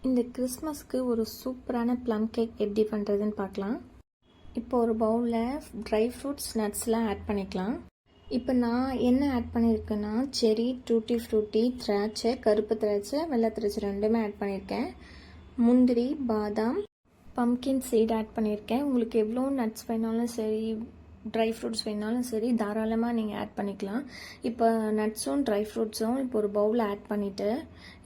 இந்த கிறிஸ்மஸ்க்கு ஒரு சூப்பரான ப்ளம் கேக் எப்படி பண்ணுறதுன்னு பார்க்கலாம். இப்போ ஒரு பவுலில் ட்ரை ஃப்ரூட்ஸ் நட்ஸ்லாம் ஆட் பண்ணிக்கலாம். இப்போ நான் என்ன ஆட் பண்ணியிருக்கேன்னா செரி, டூட்டி ஃப்ரூட்டி, திராட்சை, கருப்பு திராட்சை, வெள்ளை திராட்சை ரெண்டுமே ஆட் பண்ணியிருக்கேன். முந்திரி, பாதாம், பம்கின் சீட் ஆட் பண்ணியிருக்கேன். உங்களுக்கு எவ்வளோ நட்ஸ் வேணாலும் சரி, ட்ரை ஃப்ரூட்ஸ் வேணாலும் சரி தாராளமாக நீங்கள் ஆட் பண்ணிக்கலாம். இப்போ நட்ஸும் ட்ரை ஃப்ரூட்ஸும் இப்போ ஒரு பவுலில் ஆட் பண்ணிவிட்டு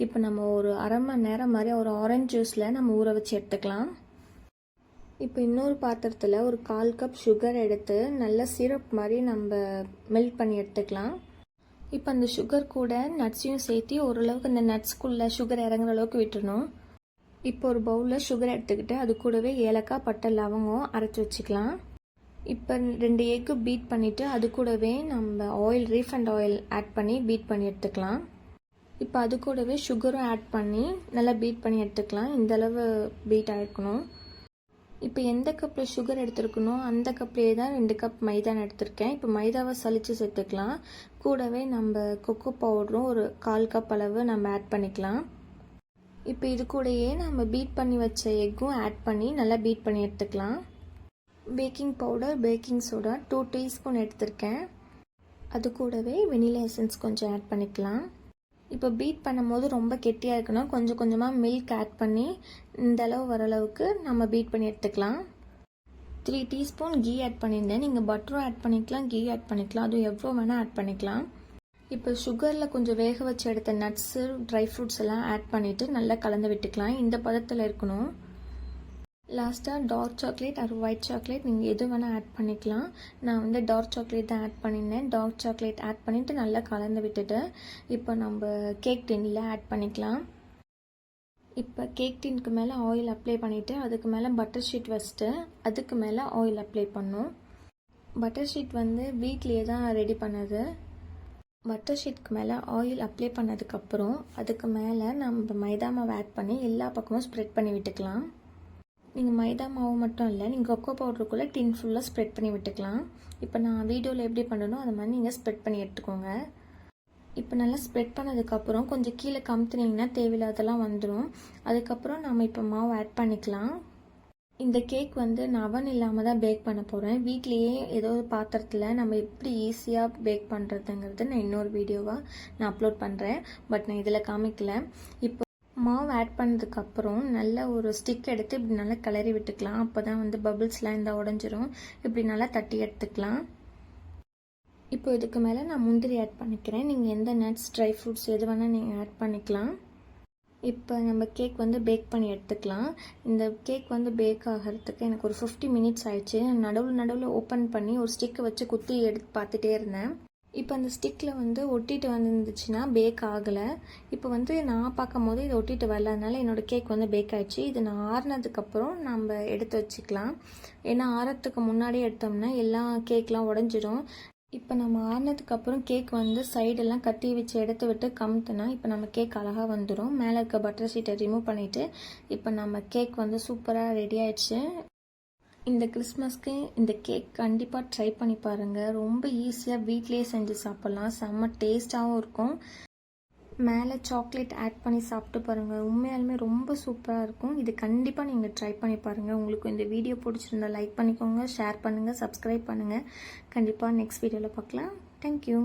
இப்போ நம்ம ஒரு அரை மணி நேரம் மாதிரி ஒரு ஆரஞ்ச் ஜூஸில் நம்ம ஊற வச்சு எடுத்துக்கலாம். இப்போ இன்னொரு பாத்திரத்தில் ஒரு 1/4 கப் சுகர் எடுத்து நல்ல சிரப் மாதிரி நம்ம மெல்ட் பண்ணி எடுத்துக்கலாம். இப்போ அந்த சுகர் கூட நட்ஸையும் சேர்த்து ஓரளவுக்கு இந்த நட்ஸ்குள்ளே சுகர் இறங்குற அளவுக்கு விட்டுறணும். இப்போ ஒரு பவுலில் சுகர் எடுத்துக்கிட்டு அது கூடவே ஏலக்காய், பட்டை, லவங்கம் அரைச்சி வச்சுக்கலாம். இப்போ 2 எக்கு பீட் பண்ணிவிட்டு அது கூடவே நம்ம ரீஃபண்ட் ஆயில் ஆட் பண்ணி பீட் பண்ணி எடுத்துக்கலாம். இப்போ அது கூடவே சுகரும் ஆட் பண்ணி நல்லா பீட் பண்ணி எடுத்துக்கலாம். இந்தளவு பீட் ஆகிருக்கணும். இப்போ எந்த கப்பில் சுகர் எடுத்துருக்கணும் அந்த கப்லேயே தான் 2 கப் மைதா எடுத்திருக்கேன். இப்போ மைதாவை சலித்து சேர்த்துக்கலாம். கூடவே நம்ம கொக்கோ பவுடரும் ஒரு 1/4 கப் அளவு நம்ம ஆட் பண்ணிக்கலாம். இப்போ இது கூடயே நம்ம பீட் பண்ணி வச்ச எக்கும் ஆட் பண்ணி நல்லா பீட் பண்ணி எடுத்துக்கலாம். Baking powder, baking soda 2 teaspoon எடுத்திருக்கேன். அது கூடவே வெனிலா எசன்ஸ் கொஞ்சம் ஆட் பண்ணிக்கலாம். இப்போ பீட் பண்ணும்போது ரொம்ப கெட்டியாக இருக்கணும். கொஞ்சம் கொஞ்சமாக மில்க் ஆட் பண்ணி இந்த அளவு வர அளவுக்கு நம்ம பீட் பண்ணி எடுத்துக்கலாம். 3 டீஸ்பூன் கீ ஆட் பண்ணியிருந்தேன். நீங்கள் பட்டரும் ஆட் பண்ணிக்கலாம், கீ ஆட் பண்ணிக்கலாம், அதுவும் எவ்வளோ வேணால் ஆட் பண்ணிக்கலாம். இப்போ சுகரில் கொஞ்சம் வேக வச்சு எடுத்த நட்ஸு, ட்ரை ஃப்ரூட்ஸ் எல்லாம் ஆட் பண்ணிவிட்டு நல்லா கலந்து விட்டுக்கலாம். இந்த பதத்தில் இருக்கணும். லாஸ்ட்டாக dark chocolate or white chocolate நீங்கள் எது வேணால் ஆட் பண்ணிக்கலாம். நான் வந்து டார்க் சாக்லேட் தான் ஆட் பண்ணியிருந்தேன். டார்க் சாக்லேட் ஆட் பண்ணிவிட்டு நல்லா கலந்து விட்டுட்டு இப்போ நம்ம கேக் டின்னில் ஆட் பண்ணிக்கலாம். இப்போ கேக் டின்னுக்கு மேலே ஆயில் அப்ளை பண்ணிவிட்டு அதுக்கு மேலே பட்டர் ஷீட் வச்சுட்டு அதுக்கு மேலே ஆயில் அப்ளை பண்ணணும். பட்டர் ஷீட் வந்து வீட்லேயே தான் ரெடி பண்ணது. பட்டர் ஷீட்க்கு மேலே ஆயில் அப்ளை பண்ணதுக்கப்புறம் அதுக்கு மேலே நம்ம மைதா மாவு ஆட் பண்ணி எல்லா பக்கமும் ஸ்ப்ரெட் பண்ணி விட்டுக்கலாம். நீங்கள் மைதா மாவு மட்டும் இல்லை, நீங்கள் கொக்கோ பவுடருக்குள்ளே டின் ஃபுல்லாக ஸ்ப்ரெட் பண்ணி விட்டுக்கலாம். இப்போ நான் வீடியோவில் எப்படி பண்ணணும் அது மாதிரி நீங்கள் ஸ்ப்ரெட் பண்ணி எடுத்துக்கோங்க. இப்போ நல்லா ஸ்ப்ரெட் பண்ணதுக்கப்புறம் கொஞ்சம் கீழே கமுத்துனீங்கன்னா தேவையில்லாதெல்லாம் வந்துடும். அதுக்கப்புறம் நம்ம இப்போ மாவு ஆட் பண்ணிக்கலாம். இந்த கேக் வந்து நான் அவன் இல்லாமல் தான் பேக் பண்ண போகிறேன். வீட்லேயே ஏதோ ஒரு பாத்திரத்தில் நம்ம எப்படி ஈஸியாக பேக் பண்ணுறதுங்கிறது நான் இன்னொரு வீடியோவாக நான் அப்லோட் பண்ணுறேன். பட் நான் இதில் காமிக்கல. இப்போ மாவு ஆட் பண்ணதுக்கப்புறம் நல்ல ஒரு ஸ்டிக் எடுத்து இப்படி நல்லா கிளறி விட்டுக்கலாம். அப்போ தான் வந்து பபிள்ஸ்லாம் இருந்தால் உடஞ்சிரும். இப்படி நல்லா தட்டி எடுத்துக்கலாம். இப்போ இதுக்கு மேலே நான் முந்திரி ஆட் பண்ணிக்கிறேன். நீங்கள் எந்த நட்ஸ், ட்ரை ஃப்ரூட்ஸ் எது வேணால் நீங்கள் ஆட் பண்ணிக்கலாம். இப்போ நம்ம கேக் வந்து பேக் பண்ணி எடுத்துக்கலாம். இந்த கேக் வந்து பேக் ஆகிறதுக்கு எனக்கு ஒரு 50 மினிட்ஸ் ஆயிடுச்சு. நடுவில் ஓப்பன் பண்ணி ஒரு ஸ்டிக்கை வச்சு குத்தி எடுத்து பார்த்துட்டே இருந்தேன். இப்போ அந்த ஸ்டிக்கில் வந்து ஒட்டிட்டு வந்துருந்துச்சுன்னா பேக் ஆகலை. இப்போ வந்து நான் பார்க்கும் போது இது ஒட்டிட்டு வரல, அதனால என்னோடய கேக் வந்து பேக் ஆகிடுச்சு. இது நான் ஆறுனதுக்கப்புறம் நம்ம எடுத்து வச்சுக்கலாம். ஏன்னா ஆறத்துக்கு முன்னாடி எடுத்தோம்னா எல்லாம் கேக்லாம் உடஞ்சிடும். இப்போ நம்ம ஆறுனதுக்கப்புறம் கேக் வந்து சைடெல்லாம் கத்தி வச்சு எடுத்து விட்டு கமுத்துனா இப்போ நம்ம கேக் அழகாக வந்துடும். மேலே இருக்க பட்டர் ஷீட்டை ரிமூவ் பண்ணிவிட்டு இப்போ நம்ம கேக் வந்து சூப்பராக ரெடி ஆயிடுச்சு. இந்த கிறிஸ்மஸ்க்கு இந்த கேக் கண்டிப்பாக ட்ரை பண்ணி பாருங்கள். ரொம்ப ஈஸியாக வீட்லேயே செஞ்சு சாப்பிட்லாம். செம்ம டேஸ்ட்டாகவும் இருக்கும். மேலே சாக்லேட் ஆட் பண்ணி சாப்பிட்டு பாருங்கள். உண்மையாலுமே ரொம்ப சூப்பராக இருக்கும். இது கண்டிப்பாக நீங்கள் ட்ரை பண்ணி பாருங்கள். உங்களுக்கு இந்த வீடியோ பிடிச்சிருந்தா லைக் பண்ணிக்கோங்க, ஷேர் பண்ணுங்கள், சப்ஸ்கிரைப் பண்ணுங்கள். கண்டிப்பாக நெக்ஸ்ட் வீடியோவில் பார்க்கலாம். தேங்க்யூ.